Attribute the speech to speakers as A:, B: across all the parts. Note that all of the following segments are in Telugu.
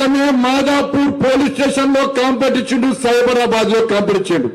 A: మాదాపూర్ పోలీస్ స్టేషన్ లో కాంపిటిషన్, సైబరాబాద్ లో కాంపిటిషన్.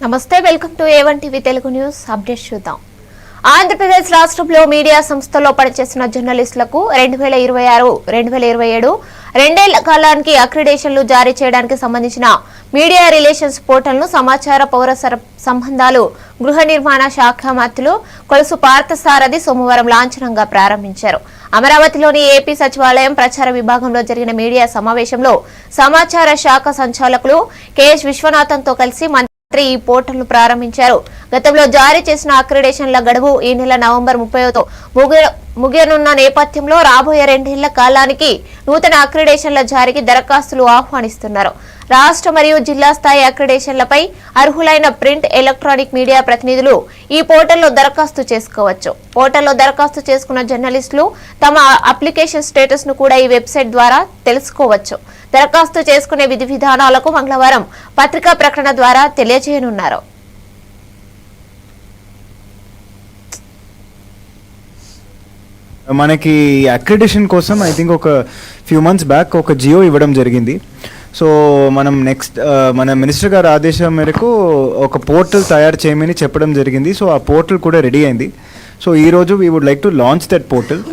B: నమస్తే, welcome to A1 TV Telugu news. Update చూద్దాం. ఆంధ్రప్రదేశ్ రాష్ట్రంలో మీడియా సంస్థల్లో పనిచేస్తున్న జర్నలిస్టులకు 2026-2027 రెండేళ్ల కాలానికి అక్రిడేషన్లు జారీ చేయడానికి సంబంధించిన మీడియా రిలేషన్స్ పోర్టల్ను సమాచార పౌర సంబంధాలు గృహ నిర్మాణ శాఖ మంత్రులు కొలుసు పార్థసారథి సోమవారం లాంఛనంగా ప్రారంభించారు. అమరావతిలోని ఏపీ సచివాలయం ప్రచార విభాగంలో జరిగిన మీడియా సమావేశంలో సమాచార శాఖ సంచాలకులు కెఎస్ విశ్వనాథన్తో కలిసి ఈ పోర్టల్ ను ప్రారంభించారు. గతంలో జారీ చేసిన అక్రిడేషన్ల గడువు ఈ నెల నవంబర్ 30తో ముగియనున్న నేపథ్యంలో రాబోయే రెండేళ్ల కాలానికి నూతన అక్రిడేషన్ల జారీకి దరఖాస్తులు ఆహ్వానిస్తున్నారు. రాష్ట్ర మరియు జిల్లా స్థాయి అక్రిడేషన్లపై అర్హులైన ప్రింట్, ఎలక్ట్రానిక్ మీడియా ప్రతినిధులు ఈ పోర్టల్లో దరఖాస్తు చేసుకోవచ్చు. పోర్టల్లో దరఖాస్తు చేసుకున్న జర్నలిస్టులు తమ అప్లికేషన్ స్టేటస్ ను కూడా ఈ వెబ్సైట్ ద్వారా తెలుసుకోవచ్చు. దరఖాస్తు చేసుకునే విధి విధానాలకు మంగళవారం పత్రికా ప్రకటన ద్వారా తెలియజేయనున్నారు.
C: మనకి అక్రిడిషన్ కోసం ఐ థింక్ ఒక ఫ్యూ మంత్స్ బ్యాక్ ఒక జియో ఇవ్వడం జరిగింది. సో మనం మన మినిస్టర్ గారి ఆదేశం మేరకు ఒక పోర్టల్ తయారు చేయమని చెప్పడం జరిగింది. సో ఆ పోర్టల్ కూడా రెడీ అయింది. సో ఈరోజు we would like to launch that portal.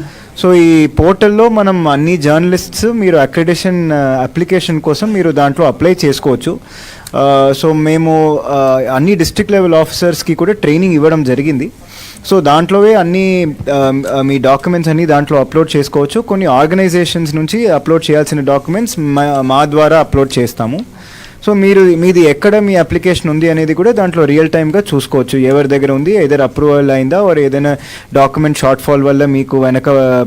C: So ఈ పోర్టల్లో మనం అన్ని జర్నలిస్ట్స్ మీరు అక్రిడిషన్ అప్లికేషన్ కోసం మీరు దాంట్లో అప్లై చేసుకోవచ్చు. సో మేము అన్ని డిస్ట్రిక్ట్ లెవెల్ ఆఫీసర్స్కి కూడా ట్రైనింగ్ ఇవ్వడం జరిగింది. సో దాంట్లోవే అన్ని మీ డాక్యుమెంట్స్ అన్ని దాంట్లో అప్లోడ్ చేసుకోవచ్చు. కొన్ని ఆర్గనైజేషన్స్ నుంచి అప్లోడ్ చేయాల్సిన డాక్యుమెంట్స్ మా ద్వారా అప్లోడ్ చేస్తాము. సో మీది ఎక్కడ మీ అప్లికేషన్ ఉంది అనేది కూడా దాంట్లో రియల్ టైమ్గా చూసుకోవచ్చు. ఎవరి దగ్గర ఉంది, ఏదైనా అప్రూవల్ అయిందా, or ఏదైనా డాక్యుమెంట్ షార్ట్ ఫాల్ వల్ల మీకు వెనక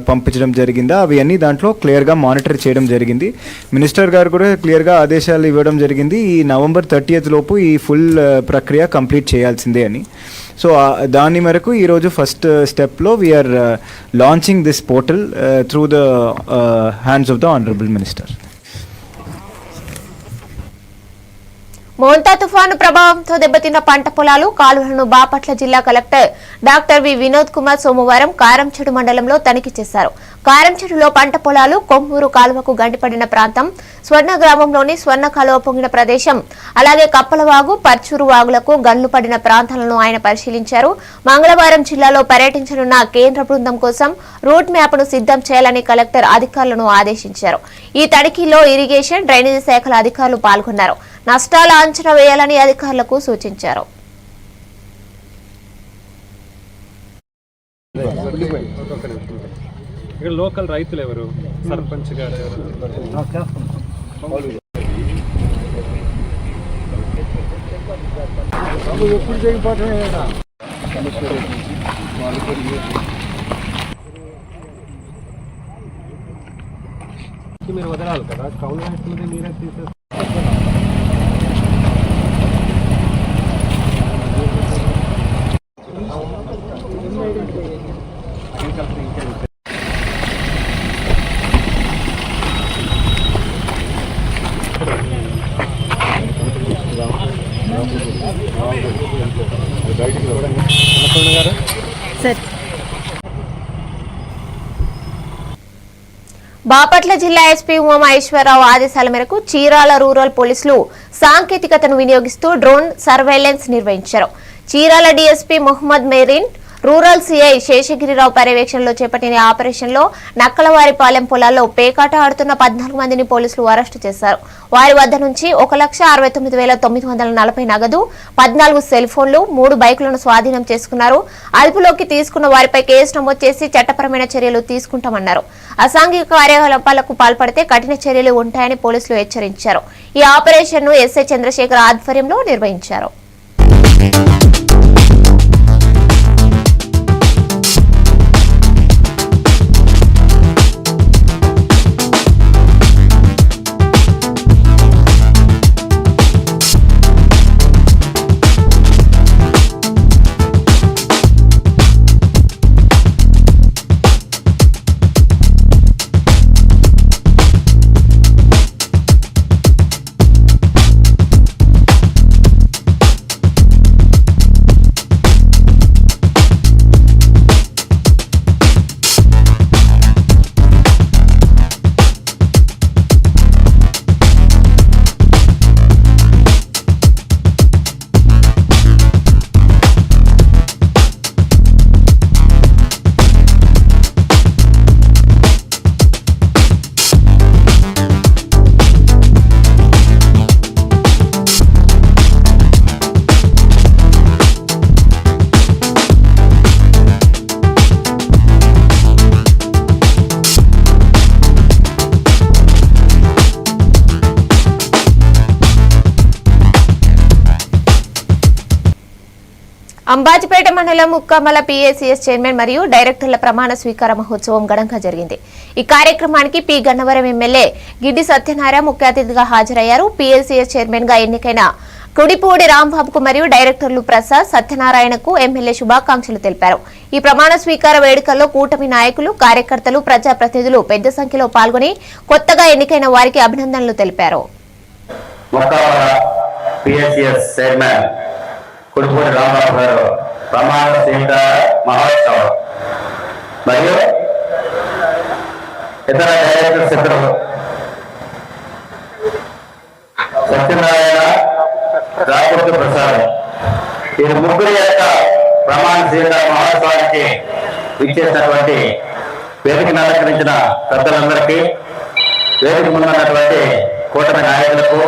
C: పంపించడం జరిగిందా, అవి అన్నీ దాంట్లో క్లియర్గా మానిటర్ చేయడం జరిగింది. మినిస్టర్ గారు కూడా క్లియర్గా ఆదేశాలు ఇవ్వడం జరిగింది, ఈ నవంబర్ 30th లోపు ఈ ఫుల్ ప్రక్రియ కంప్లీట్ చేయాల్సిందే అని. సో దాని మేరకు ఈరోజు ఫస్ట్ స్టెప్లో we are launching this portal through the hands of the honourable minister.
B: Montha తుఫాను ప్రభావంతో దెబ్బతిన్న పంట పొలాలు, కాలువలను బాపట్ల జిల్లా collector doctor V Vinod Kumar సోమవారం కారంచెడు మండలంలో తనిఖీ చేశారు. కారంచెడులో పంట పొలాలు, కొమ్మూరు కాలువకు గండిపడిన ప్రాంతం, స్వర్ణ గ్రామంలోని స్వర్ణ కాలువ పొంగిన ప్రదేశం, అలాగే కప్పలవాగు, పర్చూరు వాగులకు గన్లు పడిన ప్రాంతాలను ఆయన పరిశీలించారు. మంగళవారం జిల్లాలో పర్యటించనున్న కేంద్ర బృందం కోసం రూట్ మ్యాప్ను సిద్ధం చేయాలని కలెక్టర్ అధికారులను ఆదేశించారు. ఈ తనిఖీలో ఇరిగేషన్, డ్రైనేజీ శాఖల అధికారులు పాల్గొన్నారు. నష్టాల అంచనా వేయాలని అధికారులకు సూచించారు.
D: లోకల్ రైతులు ఎవరు, సర్పంచ్ గారు మీరు వదలాలి కదా, కౌలు రైతులది మీరే తీసేస్తారు.
B: బాపట్ల జిల్లా ఎస్పీ ఉమామహేశ్వరరావు ఆదేశాల మేరకు చీరాల రూరల్ పోలీసులు సాంకేతికతను వినియోగిస్తూ డ్రోన్ సర్వేలెన్స్ నిర్వహించారు. చీరాల డీఎస్పీ మొహమ్మద్ మెరీన్, రూరల్ సీఐ శేషగిరిరావు పర్యవేక్షణలో చేపట్టిన ఆపరేషన్లో నక్కలవారిపాలెం పొలాల్లో పేకాట ఆడుతున్న 14 మందిని పోలీసులు అరెస్టు చేశారు. వారి వద్ద నుంచి 1,69,940 నగదు, 14 సెల్ ఫోన్లు, 3 బైకులను స్వాధీనం చేసుకున్నారు. అదుపులోకి తీసుకున్న వారిపై కేసు నమోదు చేసి చట్టపరమైన చర్యలు తీసుకుంటామన్నారు. అసాంఘిక కార్యకలాపాలకు పాల్పడితే కఠిన చర్యలు ఉంటాయని పోలీసులు హెచ్చరించారు. ఈ ఆపరేషన్ ను ఎస్ఐ చంద్రశేఖర్ ఆధ్వర్యంలో నిర్వహించారు. అంబాజీపేట మండలం ముక్కమల పిఎసిఎస్ చైర్మన్ మరియు డైరెక్టర్ల ప్రమాణ స్వీకార మహోత్సవం ఘనంగా జరిగింది. ఈ కార్యక్రమానికి పి గన్నవరం ఎమ్మెల్యే గిడ్డి సత్యనారాయణ ముఖ్య అతిథిగా హాజరయ్యారు. పిఎసిఎస్ చైర్మన్ గా ఎన్నికైన కుడిపూడి రాంబాబుకు మరియు డైరెక్టర్లు ప్రసాద్ సత్యనారాయణకు ఎమ్మెల్యే శుభాకాంక్షలు తెలిపారు. ఈ ప్రమాణ స్వీకార వేడుకల్లో కూటమి నాయకులు, కార్యకర్తలు, ప్రజాప్రతినిధులు పెద్ద సంఖ్యలో పాల్గొని కొత్తగా ఎన్నికైన వారికి అభినందనలు తెలిపారు.
E: కుడిపూడి రాంబాబు గారు ప్రమాణ స్వీకార మహోత్సవం మరియు ఇతర డైరెక్టర్స్ ఇద్దరు సత్యనారాయణ, రామూర్తి ప్రసాద్ వీరి ముగ్గురి యొక్క ప్రమాణ స్వీకార మహోత్సవానికి ఇచ్చేసినటువంటి వేదికను అలంకరించిన పెద్దలందరికీ, వేదిక ముందున్నటువంటి కూటమి నాయకులకు,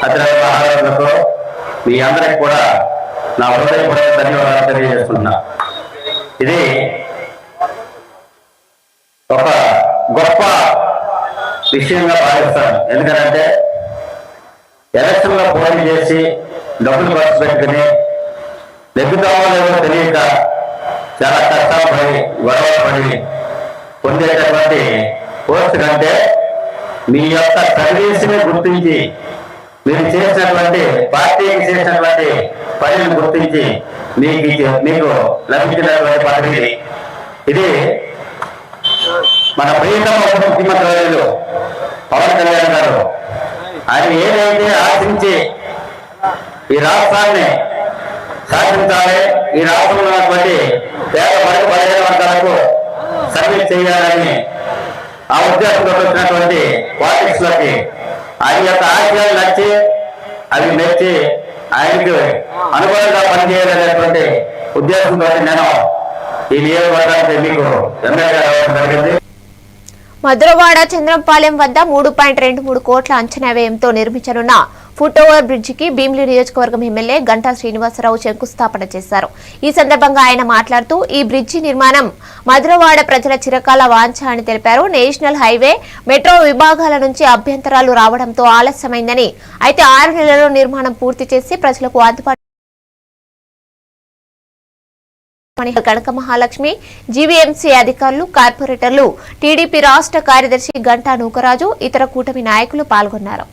E: అతిరథ మహారాజులకు, మీ అందరికి కూడా నా హృదయపూర్వక ధన్యవాదాలు తెలియజేస్తున్నా. ఇది ఒక గొప్ప విషయంగా భావిస్తాను. ఎందుకంటే ఎలక్షన్ లో పోటీ చేసి డబ్బులు ఖర్చు పెట్టుకుని నెగ్గుతామో లేదో తెలియక చాలా కష్టపడి గొడవపడి పొందేటటువంటి పోస్ట్ కంటే మీ యొక్క సర్వీస్ ని గుర్తించి, మీరు చేసినటువంటి పార్టీకి చేసినటువంటి పనిని గుర్తించి మీకు లభించినటువంటి పదవి ఇది. మన ప్రియతమ ఉప ముఖ్యమంత్రి వర్యులు పవన్ కళ్యాణ్ గారు ఆయన ఏదైతే ఆశించి ఈ రాష్ట్రాన్ని శాసించాలి, ఈ రాష్ట్రంలో ఉన్నటువంటి పేద వర్గ బలహీన వర్గాలకు సర్వీస్ చేయాలని ఆ ఉద్దేశంతో వచ్చినటువంటి పాలిటిక్స్ లోకి ఆయన యొక్క ఆశయాలు నచ్చి అవి మెచ్చి ఆయనకి అనుగుణంగా పనిచేయాలనేటువంటి ఉద్దేశంతో నేను ఈ నియోజకవర్గానికి మీకు ఎమ్మెల్యే రావడం జరిగింది.
B: మధురవాడ చంద్రంపాలెం వద్ద 3.23 కోట్ల అంచనా వ్యయంతో నిర్మించనున్న ఫుట్ ఓవర్ బ్రిడ్జికి భీమిలి నియోజకవర్గం ఎమ్మెల్యే గంటా శ్రీనివాసరావు శంకుస్థాపన చేశారు. ఈ సందర్భంగా ఆయన మాట్లాడుతూ ఈ బ్రిడ్జి నిర్మాణం మధురవాడ ప్రజల చిరకాల వాంఛ అని తెలిపారు. నేషనల్ హైవే, మెట్రో విభాగాల నుంచి అభ్యంతరాలు రావడంతో ఆలస్యమైందని, అయితే 6 నెలల్లో నిర్మాణం పూర్తి చేసి ప్రజలకు అందుబాటు కనక మహాలక్ష్మి, జీవీఎంసీ అధికారులు, కార్పొరేటర్లు, టీడీపీ రాష్ట్ర కార్యదర్శి గంటా నూకరాజు, ఇతర కూటమి నాయకులు పాల్గొన్నారు.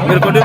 F: మీరు కొట్టు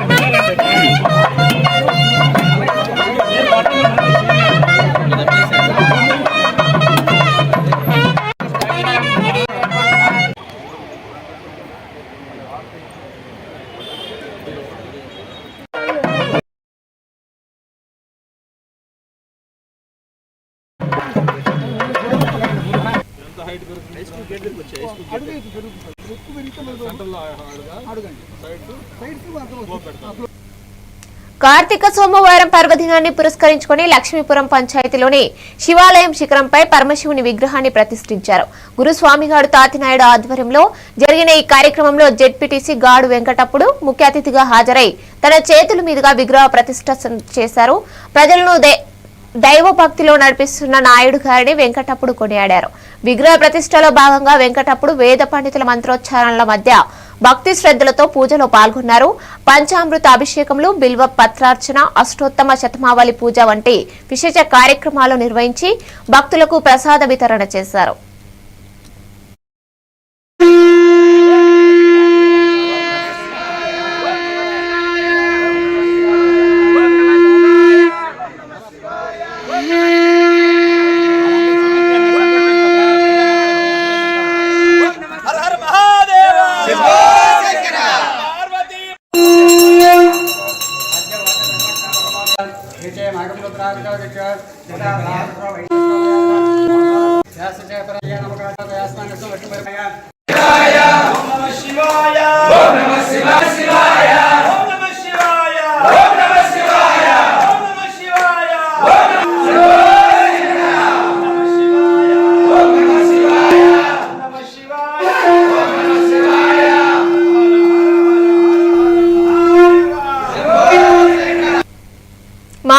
B: కార్తీక సోమవారం పర్వదినాన్ని పురస్కరించుకుని లక్ష్మీపురం పంచాయతీలోని శివాలయం శిఖరంపై పరమశివుని విగ్రహాన్ని ప్రతిష్ఠించారు. గురుస్వామిగాడు తాతినాయుడు ఆధ్వర్యంలో జరిగిన ఈ కార్యక్రమంలో జెడ్పీటీసీ గాడు వెంకటప్పుడు ముఖ్య అతిథిగా హాజరై తన చేతుల మీదుగా విగ్రహ ప్రతిష్ఠ చేశారు. ప్రజలను దైవ భక్తిలో నడిపిస్తున్న నాయుడు గారిని వెంకటప్పుడు కొనియాడారు. విగ్రహ ప్రతిష్టలో భాగంగా వెంకటప్పుడు వేద పండితుల మంత్రోచ్చారణల మధ్య భక్తి శ్రద్ధలతో పూజలో పాల్గొన్నారు. పంచామృత అభిషేకములు, బిల్వ పత్రార్చన, అష్టోత్తమ శతమావళి పూజ వంటి విశేష కార్యక్రమాలు నిర్వహించి భక్తులకు ప్రసాద వితరణ చేశారు.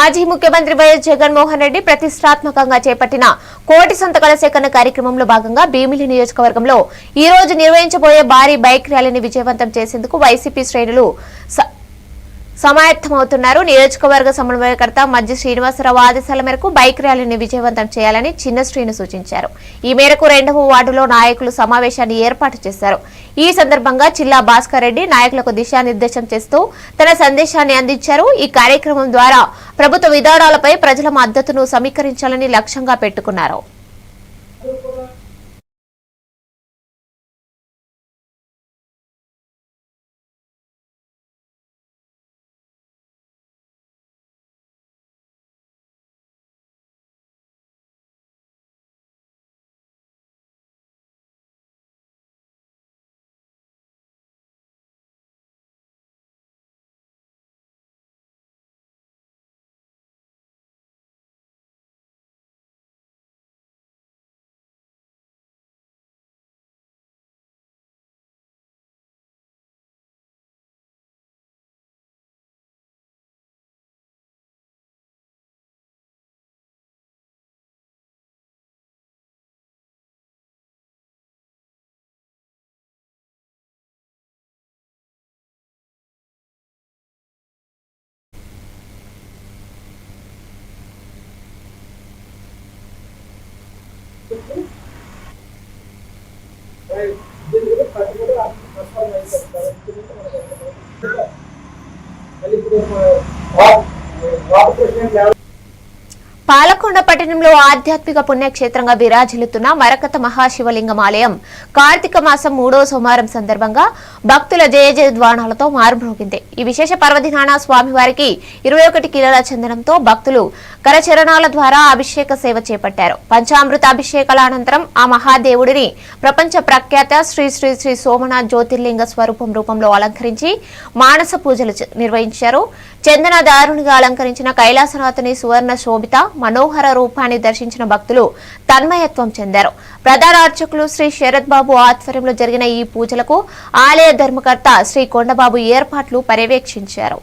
B: మాజీ ముఖ్యమంత్రి వైఎస్ జగన్మోహన్ రెడ్డి ప్రతిష్టాత్మకంగా చేపట్టిన కోటి సంతకాల సేకరణ కార్యక్రమంలో భాగంగా భీమిలి నియోజకవర్గంలో ఈ రోజు నిర్వహించబోయే భారీ బైక్ ర్యాలీని విజయవంతం చేసేందుకు వైసీపీ శ్రేణులు సమాయత్తమవుతున్నారు. నియోజకవర్గ సమన్వయకర్త మధ్య శ్రీనివాసరావు ఆదేశాల మేరకు బైక్ ర్యాలీని విజయవంతం చేయాలని చిన్న శ్రీను సూచించారు. ఈ మేరకు 2వ వార్డులో నాయకులు సమావేశాన్ని ఏర్పాటు చేశారు. ఈ సందర్భంగా చిల్లా భాస్కర్ రెడ్డి నాయకులకు దిశానిర్దేశం చేస్తూ తన సందేశాన్ని అందించారు. ఈ కార్యక్రమం ద్వారా ప్రభుత్వ విధానాలపై ప్రజల మద్దతును సమీకరించాలని లక్ష్యంగా పెట్టుకున్నారు. పాలకొండ పట్టణంలో ఆధ్యాత్మిక పుణ్యక్షేత్రంగా విరాజిల్లుతున్న మరకత మహాశివలింగం ఆలయం కార్తీక మాసం 3వ సోమవారం సందర్భంగా భక్తుల జయజయధ్వానాలతో మారుమ్రోగింది. ఈ విశేష పర్వదినాన స్వామివారికి 21 కిలోల చందనంతో భక్తులు కరచరణాల ద్వారా అభిషేక సేవ చేపట్టారు. పంచామృత అభిషేకాల అనంతరం ఆ మహాదేవుడిని ప్రపంచ ప్రఖ్యాత శ్రీ శ్రీ శ్రీ సోమనాథ్ జ్యోతిర్లింగ స్వరూపం రూపంలో అలంకరించి మానస పూజలు నిర్వహించారు. చందనదారునిగా అలంకరించిన కైలాసనాథుని సువర్ణ శోభిత మనోహర రూపాన్ని దర్శించిన భక్తులు తన్మయత్వం చెందారు. ప్రధాన అర్చకులు శ్రీ శరత్ బాబు ఆధ్వర్యంలో జరిగిన ఈ పూజలకు ఆలయ ధర్మకర్త శ్రీ కొండబాబు ఏర్పాట్లు పర్యవేక్షించారు.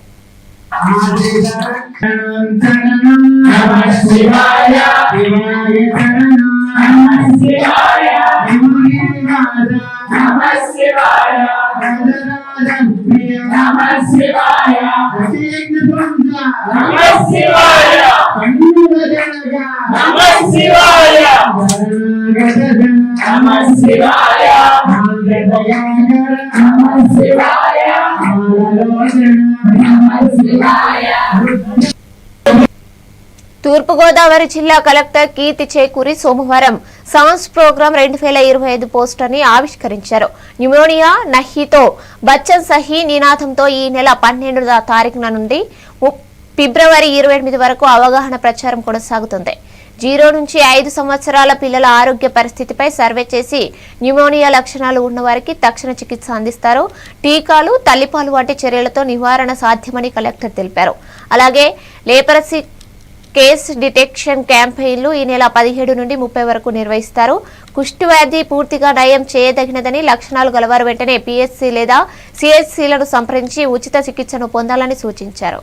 B: తూర్పుగోదావరి జిల్లా కలెక్టర్ కీర్తి చేకూరి సోమవారం సౌండ్స్ ప్రోగ్రాం 2025 పోస్టర్ ని ఆవిష్కరించారు. న్యూమోనియా నహీతో బచ్చన్ సహీ నినాదంతో ఈ నెల 12వ తారీఖున నుండి ఫిబ్రవరి 28 వరకు అవగాహన ప్రచారం కొనసాగుతుంది. 0 నుంచి 5 సంవత్సరాల పిల్లల ఆరోగ్య పరిస్థితిపై సర్వే చేసి న్యూమోనియా లక్షణాలు ఉన్నవారికి తక్షణ చికిత్స అందిస్తారు. టీకాలు, తల్లిపాలు వంటి చర్యలతో నివారణ సాధ్యమని కలెక్టర్ తెలిపారు. అలాగే లేపరసీ కేస్ డిటెక్షన్ క్యాంపెయిన్లు ఈ నెల 17 నుండి 30 వరకు నిర్వహిస్తారు. కుష్టు వ్యాధి పూర్తిగా నయం చేయదగినదని, లక్షణాలు గలవారు వెంటనే పిఎస్సి లేదా సిహెచ్సిలను సంప్రదించి ఉచిత చికిత్సను పొందాలని సూచించారు.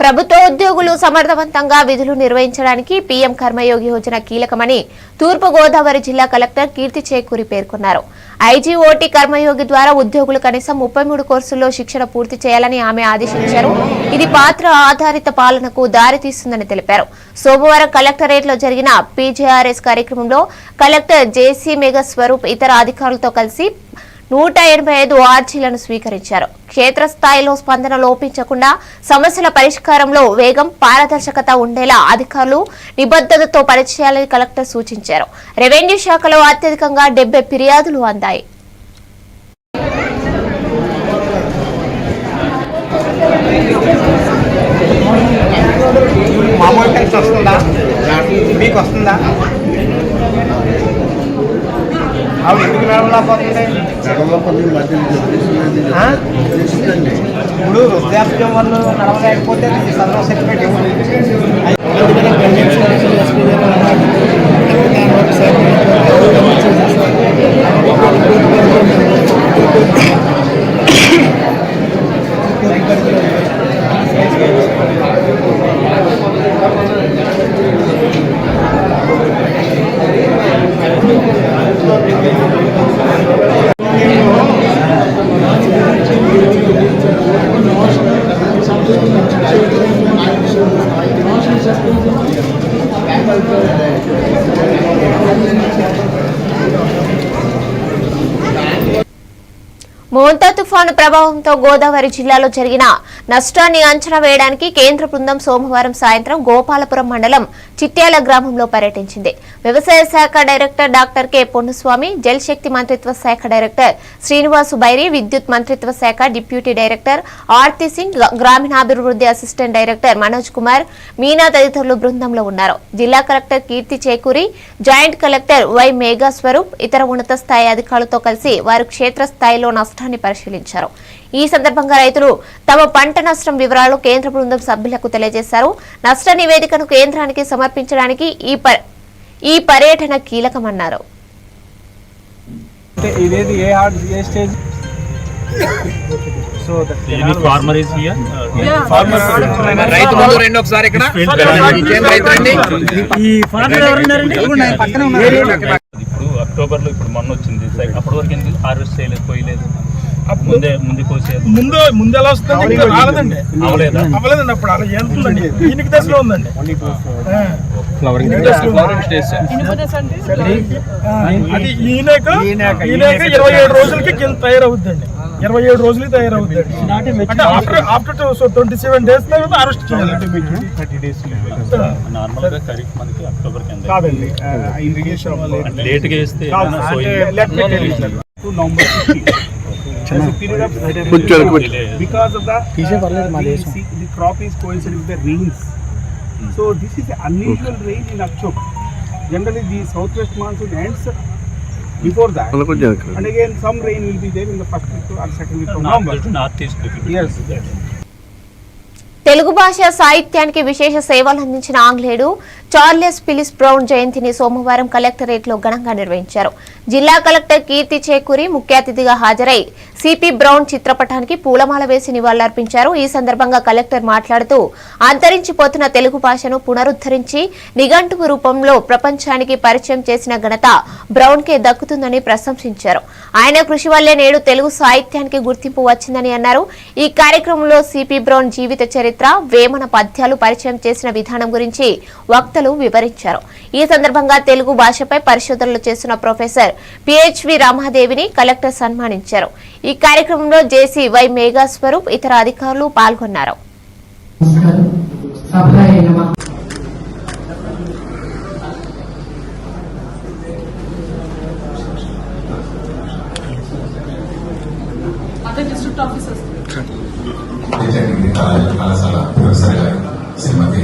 B: ప్రభుత్వ ఉద్యోగులు సమర్థవంతంగా విధులు నిర్వహించడానికి పీఎం కర్మయోగి యోజన కీలకమని తూర్పు గోదావరి జిల్లా కలెక్టర్ కీర్తి చేకూరి పేర్కొన్నారు. ఐజీఓటీ కర్మయోగి ద్వారా ఉద్యోగులు కనీసం 33 కోర్సుల్లో శిక్షణ పూర్తి చేయాలని ఆమె ఆదేశించారు. ఇది పాత్ర ఆధారిత పాలనకు దారితీస్తుందని తెలిపారు. సోమవారం కలెక్టరేట్లో జరిగిన పీజేఆర్ఎస్ కార్యక్రమంలో కలెక్టర్ జేసీ మెగా స్వరూప్ ఇతర అధికారులతో కలిసి 185 ఆర్జీలను స్వీకరించారు. క్షేత్రస్థాయిలో స్పందన లోపించకుండా సమస్యల పరిష్కారంలో వేగం, పారదర్శకత ఉండేలా అధికారులు నిబద్ధతతో పనిచేయాలని కలెక్టర్ సూచించారు. రెవెన్యూ శాఖలో అత్యధికంగా 70 ఫిర్యాదులు అందాయి.
F: ఆవిడ ఎందుకు నడవలేకపోతుంది? ఇప్పుడు వృద్ధాప్యం వల్ల నడవలేకపోతే సదరం సర్టిఫికేట్
B: మోంతా తుఫాను ప్రభావంతో గోదావరి జిల్లాలో జరిగిన నష్టాన్ని అంచనా వేయడానికి కేంద్ర బృందం సోమవారం సాయంత్రం గోపాలపురం మండలం చిట్యాల గ్రామంలో పర్యటించింది. వ్యవసాయ శాఖ director doctor K Ponnuswamy, Jal Shakti మంత్రిత్వ శాఖ డైరెక్టర్ శ్రీనివాసు బైరి, విద్యుత్ మంత్రిత్వ శాఖ డిప్యూటీ డైరెక్టర్ ఆర్తి సింగ్, గ్రామీణాభివృద్ధి అసిస్టెంట్ డైరెక్టర్ మనోజ్ కుమార్ మీనా తదితరులు బృందంలో ఉన్నారు. జిల్లా collector Keerthi Chekuri, joint collector Y Megha Swaroop ఇతర ఉన్నత స్థాయి అధికారులతో కలిసి వారు క్షేత్రస్థాయిలో నష్టాన్ని పరిశీలించారు. ఈ సందర్భంగా రైతులు తమ పంట నష్టం వివరాలు కేంద్ర బృందం సభ్యులకు తెలియజేశారు. నష్ట నివేదికను కేంద్రానికి సమర్పించడానికి ఈ పర్యటన కీలకమన్నారు.
G: అక్టోబర్ లో ఇప్పుడు మొన్న వచ్చింది, అప్పటి వరకు ఎందుకు హార్వెస్ట్ చేయలేదు, పోయలేదు?
H: ముందు ఎలా వస్తుంది? రాలేదండి, అవ్వలేదండి. అప్పుడు అలా వెళ్తుందండి, ఈయనకి దశలో ఉందండి. అది ఈయనక 27 రోజులకి తయారవుద్దండి. 27 రోజులకి తయారవుద్దండి. అంటే ఆఫ్టర్ 27 days తర్వాత అరెస్ట్ చేయాలి.
G: 30 days నార్మల్ గా ఖరీఫ్ మనకి అక్టోబర్ కింద
H: కాదండి, ఇరిగేషన్
G: లేట్ గా వేస్తే
H: November 15. There's a period of because of the crop is coinciding with the rains. So this is unusual rain in October. Generally the southwest monsoon ends before that, and again some rain will be there in the first week or second week of November. Yes.
B: Telugu భాష సాహిత్యానికి విశేష సేవలు అందించిన ఆంగ్లేయుడు చార్లెస్ పిలిస్ బ్రౌన్ జయంతిని సోమవారం కలెక్టరేట్లో ఘనంగా నిర్వహించారు. జిల్లా కలెక్టర్ కీర్తి చేకూరి ముఖ్య అతిథిగా హాజరై సిపి బ్రౌన్ చిత్రపటానికి పూలమాల వేసి నివాళులర్పించారు. ఈ సందర్భంగా కలెక్టర్ మాట్లాడుతూ అంతరించిపోతున్న తెలుగు భాషను పునరుద్ధరించి నిఘంటువు రూపంలో ప్రపంచానికి పరిచయం చేసిన ఘనత బ్రౌన్ కే దక్కుతుందని ప్రశంసించారు. ఆయన కృషి వల్లే నేడు తెలుగు సాహిత్యానికి గుర్తింపు వచ్చిందని అన్నారు. ఈ కార్యక్రమంలో సిపి బ్రౌన్ జీవిత చరిత్ర, వేమన పద్యాలు పరిచయం చేసిన విధానం గురించి వక్తలు వివరించారు. ఈ సందర్భంగా తెలుగు భాషపై పరిశోధనలు చేస్తున్న ప్రొఫెసర్ పిహెచ్వి రామాదేవిని కలెక్టర్ సన్మానించారు. ఈ కార్యక్రమంలో జేసీ వై మేఘా స్వరూప్ ఇతర అధికారులు పాల్గొన్నారు.
I: కళాశాల ప్రొఫెసర్ గారు శ్రీమతి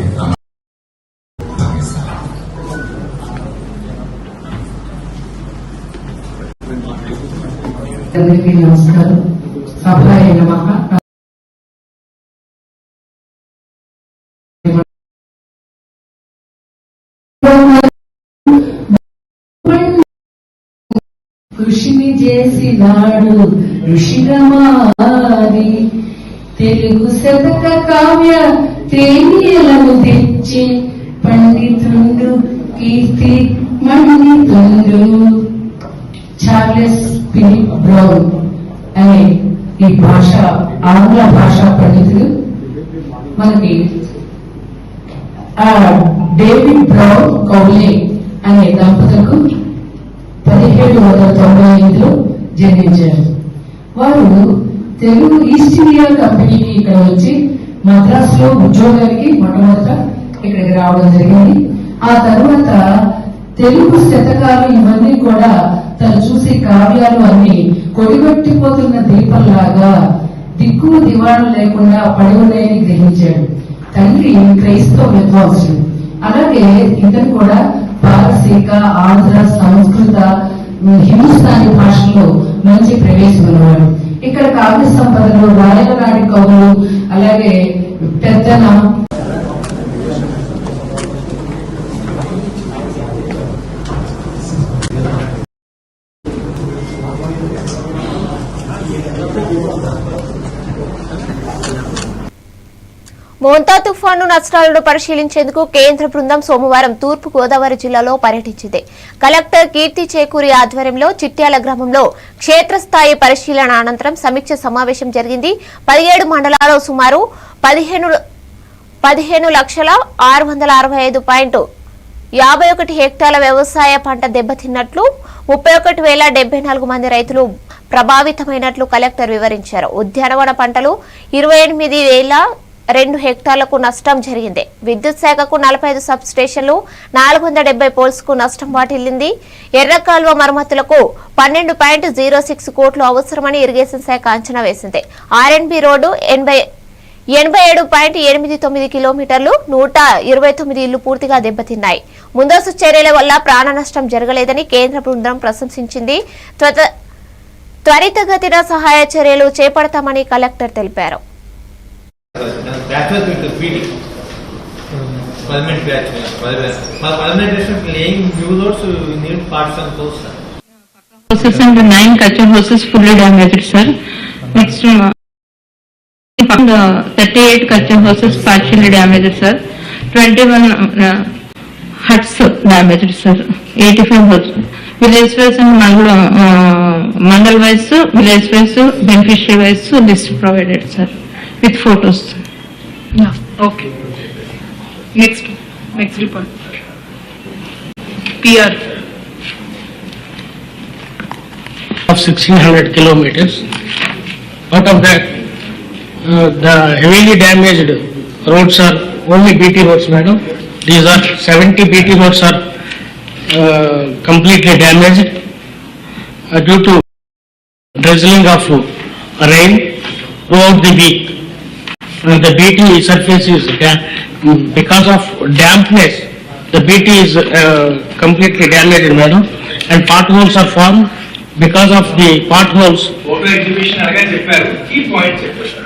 J: అందరికీ నమస్కారం. సభాయ నమః. కృషిని చేసినాడు ఋషిగా మారి తెలుగు శతక కావ్య తేనీయలను తెచ్చి పండితుండు కీర్తి మండితుండు. చార్లెస్ ఫిలిప్ బ్రౌన్ అనే ఈ భాష ఆంగ్ల భాషా పండితులు మనకి డేవిడ్ బ్రౌన్ కౌలే అనే దంపతులకు 1798లో జన్మించారు. వారు తెలుగు ఈస్ట్ ఇండియా కంపెనీకి ఇక్కడ వచ్చి మద్రాసులో ఉద్యోగానికి మొట్టమొదట ఇక్కడికి రావడం జరిగింది. ఆ తర్వాత తెలుగు శతకాలు ఇవన్నీ కూడా తను చూసి కావ్యాలు అన్ని కొడిగట్టిపోతున్న దీపంలాగా దిక్కు దివాణం లేకుండా పడి ఉన్నాయని గ్రహించాడు. తండ్రి క్రైస్తవ విద్వాంసుడు. అలాగే ఇతను కూడా పారసీక, ఆంధ్ర, సంస్కృత, హిందుస్థానీ భాషలో మంచి ప్రవేశం ఉన్నవాడు. ఇక్కడ కావ్య సంపదలు, రాయలనాడి కవులు, అలాగే పెద్దన
B: మోంతా తుఫాను నష్టాలను పరిశీలించేందుకు కేంద్ర బృందం సోమవారం తూర్పు గోదావరి జిల్లాలో పర్యటించింది. కలెక్టర్ కీర్తి చేకూరి ఆధ్వర్యంలో చిట్యాల గ్రామంలో క్షేత్రస్థాయి పరిశీలన అనంతరం సమీక్ష సమావేశం జరిగింది. 17 మండలాల్లో సుమారు 15,665.51 హెక్టార్ల వ్యవసాయ పంట దెబ్బతిన్నట్లు, 31,074 మంది రైతులు ప్రభావితమైనట్లు కలెక్టర్ వివరించారు. ఉద్యానవన పంటలు 28,002 హెక్టార్లకు నష్టం జరిగింది. విద్యుత్ శాఖకు 45 సబ్ స్టేషన్లు, 470 పోల్స్కు నష్టం వాటిల్లింది. ఎర్రకాల్వ మరమ్మతులకు 12.06 కోట్లు అవసరమని ఇరిగేషన్ శాఖ అంచనా వేసింది. ఆర్ఎన్బి రోడ్డు 87.89 కిలోమీటర్లు, 129 ఇళ్లు పూర్తిగా దెబ్బతిన్నాయి. ముందస్తు చర్యల వల్ల ప్రాణ నష్టం జరగలేదని కేంద్ర బృందం ప్రశంసించింది. త్వరితగతిన సహాయ చర్యలు చేపడతామని కలెక్టర్ తెలిపారు.
J: houses and 9 Kachin houses fully damaged, sir. Next, 38 Kachin houses partially damaged, sir. 21 huts damaged, sir. 85 houses. Village wise and mandal wise, village wise, beneficiary wise list provided, sir, with photos. Yeah. Okay. Next report. PR.
H: Of 1600 kilometers. Out of that, the heavily damaged roads are only BT roads, madam. These are 70 BT roads are completely damaged due to drizzling of rain throughout the week. The BT surface is because of dampness. The BT is completely damaged, madam, and potholes are formed. Because of the potholes. Photo exhibition again చెప్పారు. Key points చెప్పారు.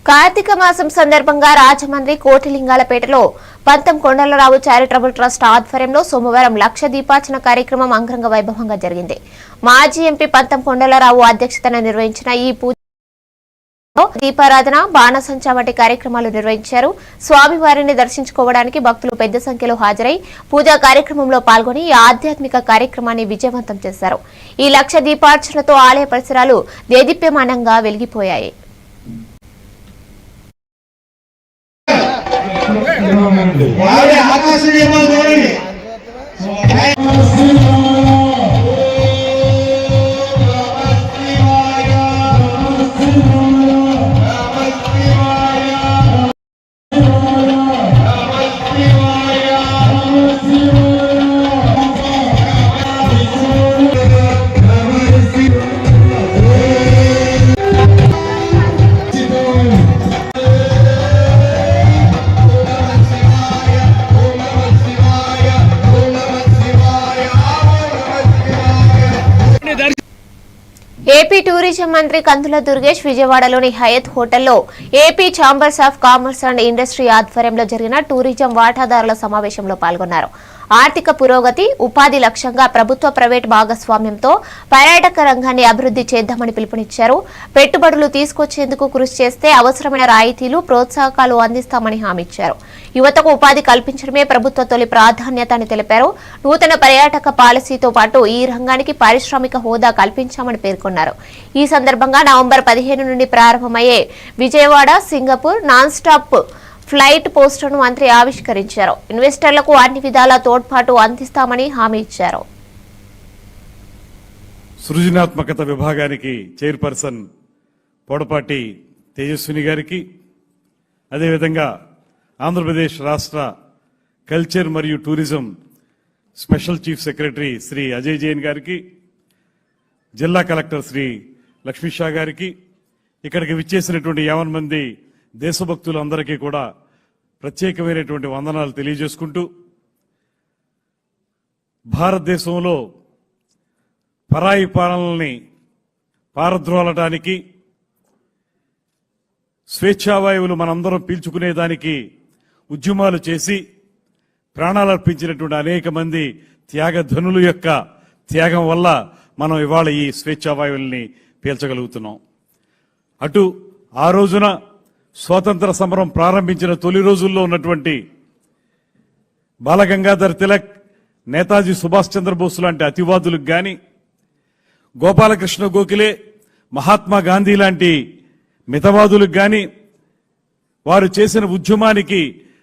B: కార్తీక మాసం సందర్భంగా రాజమండ్రి కోటిలింగాలపేటలో పంతం కొండలరావు చారిటబుల్ ట్రస్ట్ ఆధ్వర్యంలో సోమవారం లక్ష దీపార్చన కార్యక్రమం అంగరంగ వైభవంగా జరిగింది. మాజీ ఎంపీ పంతం కొండలరావు అధ్యక్షతన నిర్వహించిన ఈ పూజలో దీపారాధన, బాణసంచా వంటి కార్యక్రమాలు నిర్వహించారు. స్వామివారిని దర్శించుకోవడానికి భక్తులు పెద్ద సంఖ్యలో హాజరై పూజా కార్యక్రమంలో పాల్గొని ఈ ఆధ్యాత్మిక కార్యక్రమాన్ని విజయవంతం చేశారు. ఈ లక్ష దీపార్చనతో ఆలయ పరిసరాలు దేదీప్యమానంగా వెలిగిపోయాయి.
A: శివాయ
B: టూరిజం మంత్రి కందుల దుర్గేష్ విజయవాడలోని హయత్ హోటల్లో AP chambers of commerce and industry ఆధ్వర్యంలో జరిగిన టూరిజం వాటాదారుల సమావేశంలో పాల్గొన్నారు. ఆర్థిక పురోగతి, ఉపాధి లక్ష్యంగా ప్రభుత్వ ప్రైవేట్ భాగస్వామ్యంతో పర్యాటక రంగాన్ని అభివృద్ధి చేద్దామని పిలుపునిచ్చారు. పెట్టుబడులు తీసుకొచ్చేందుకు కృషి చేస్తే అవసరమైన రాయితీలు, ప్రోత్సాహకాలు అందిస్తామని హామీ ఇచ్చారు. యువతకు ఉపాధి కల్పించడమే ప్రభుత్వ తొలి ప్రాధాన్యత అని తెలిపారు. నూతన పర్యాటక పాలసీతో పాటు ఈ రంగానికి పారిశ్రామిక హోదా కల్పించామని పేర్కొన్నారు. ఈ సందర్భంగా నవంబర్ 15 నుండి ప్రారంభమయ్యే Vijayawada Singapore non stop flight పోస్టర్ను మంత్రి ఆవిష్కరించారు. ఇన్వెస్టర్లకు అన్ని విధాల తోడ్పాటు అందిస్తామని హామీ ఇచ్చారు.
A: సృజనాత్మకత విభాగానికి చైర్పర్సన్ పొడపాటి తేజస్విని గారికి, అదేవిధంగా ఆంధ్రప్రదేశ్ రాష్ట్ర కల్చర్ మరియు tourism special chief secretary Shri Ajay Jain గారికి, జిల్లా కలెక్టర్ శ్రీ లక్ష్మీ షా గారికి, ఇక్కడికి విచ్చేసినటువంటి 50 మంది దేశభక్తులందరికీ కూడా ప్రత్యేకమైనటువంటి వందనాలు తెలియజేసుకుంటూ, భారతదేశంలో పరాయి పాలనల్ని పారద్రోలటానికి, స్వేచ్ఛావాయువులు మనందరం పీల్చుకునేదానికి ఉద్యమాలు చేసి ప్రాణాలర్పించినటువంటి అనేక మంది త్యాగధనుల యొక్క త్యాగం వల్ల మనం ఇవాళ ఈ స్వేచ్ఛావాయువుల్ని పీల్చగలుగుతున్నాం. అటు ఆ రోజున స్వాతంత్ర సమరం ప్రారంభించిన తొలి రోజుల్లో ఉన్నటువంటి బాలగంగాధర్ తిలక్, నేతాజీ సుభాష్ చంద్రబోస్ లాంటి అతివాదులకు గాని, గోపాలకృష్ణ గోఖలే, మహాత్మా గాంధీ లాంటి మితవాదులకు గాని వారు చేసిన ఉద్యమానికి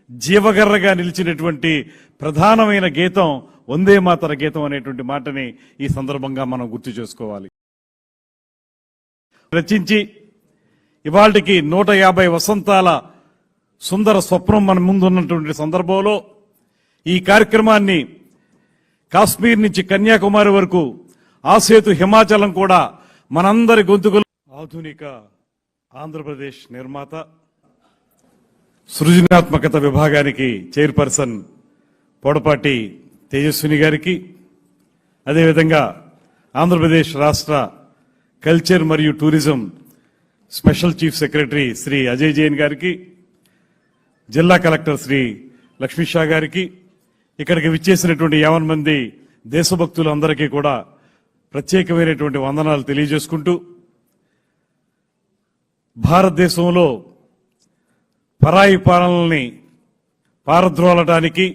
A: జీవగర్రగా నిలిచినటువంటి ప్రధానమైన గీతం వందే మాతర గీతం అనేటువంటి మాటని ఈ సందర్భంగా మనం గుర్తు చేసుకోవాలి. రచించి ఇవాళకి 150 వసంతాల సుందర స్వప్నం మన ముందున్నటువంటి సందర్భంలో ఈ కార్యక్రమాన్ని కాశ్మీర్ నుంచి కన్యాకుమారి వరకు, ఆసేతు హిమాచలం కూడా మనందరి గొంతుకులు. ఆధునిక ఆంధ్రప్రదేశ్ నిర్మాత, సృజనాత్మకత విభాగానికి చైర్పర్సన్ పొడపాటి తేజస్విని గారికి, అదేవిధంగా ఆంధ్రప్రదేశ్ రాష్ట్ర కల్చర్ మరియు tourism special chief secretary Shri Ajay Jain గారికి, జిల్లా కలెక్టర్ శ్రీ లక్ష్మీ షా గారికి, ఇక్కడికి విచ్చేసినటువంటి 50 మంది దేశభక్తులందరికీ కూడా ప్రత్యేకమైనటువంటి వందనాలు తెలియజేసుకుంటూ, భారతదేశంలో పరాయి పాలనల్ని పారద్రోలటానికి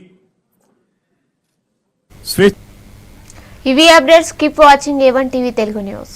B: ఇవి updates. Keep watching A1 TV Telugu news.